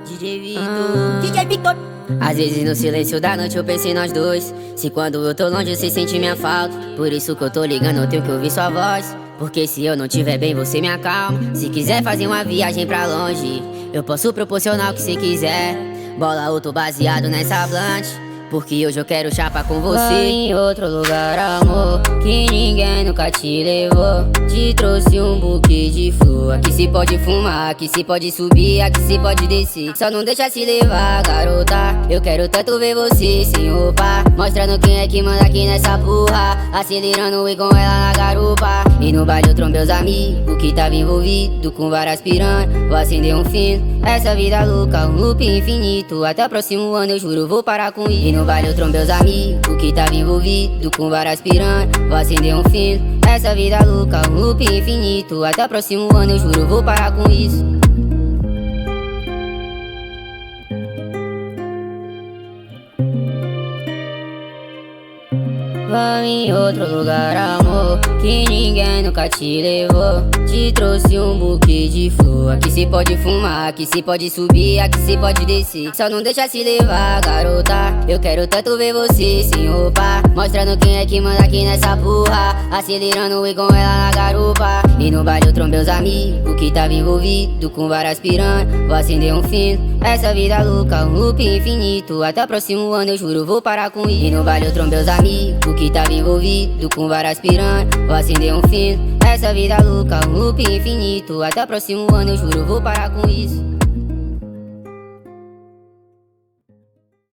DJ Victor, DJ Victor. Às vezes no silêncio da noite eu penso em nós dois. Se quando eu tô longe você sente minha falta. Por isso que eu tô ligando, eu tenho que ouvir sua voz. Porque se eu não tiver bem você me acalma. Se quiser fazer uma viagem pra longe, eu posso proporcionar o que você quiser. Bola ou tô baseado nessa blunt, porque hoje eu quero chapa com você. Vai em outro lugar, amor, que ninguém nunca te levou. Te trouxe um buquê de flor. Aqui se pode fumar, aqui se pode subir, aqui se pode descer. Só não deixa se levar, garota. Eu quero tanto ver você sem roupa, mostrando quem é que manda aqui nessa porra. Acelerando e com ela na garupa. E no baile eu trombei os amigos que tava envolvido com várias piranhas. Vou acender um fino, essa vida louca, um loop infinito. Até o próximo ano eu juro vou parar com isso. E no baile eu trombei os amigos que tava envolvido com várias piranhas. Vou acender um fino, essa vida louca, um loop infinito. Até o próximo ano eu juro vou parar com isso. Vai em outro lugar, amor, que ninguém nunca te levou. Te trouxe um buquê de flor. Aqui se pode fumar, aqui se pode subir, aqui se pode descer. Só não deixa se levar, garota. Eu quero tanto ver você sem roupa, mostrando quem é que manda aqui nessa porra. Acelerando e com ela na garupa. E no baile eu trombei os amigos que tava envolvido com várias piranhas. Vou acender um fino, essa vida louca, um loop infinito. Até o próximo ano eu juro vou parar com isso. E no baile eu trombei os amigos que tava envolvido com várias piranhas. Vou acender um fino, essa vida louca, um loop infinito. Até o próximo ano eu juro vou parar com isso.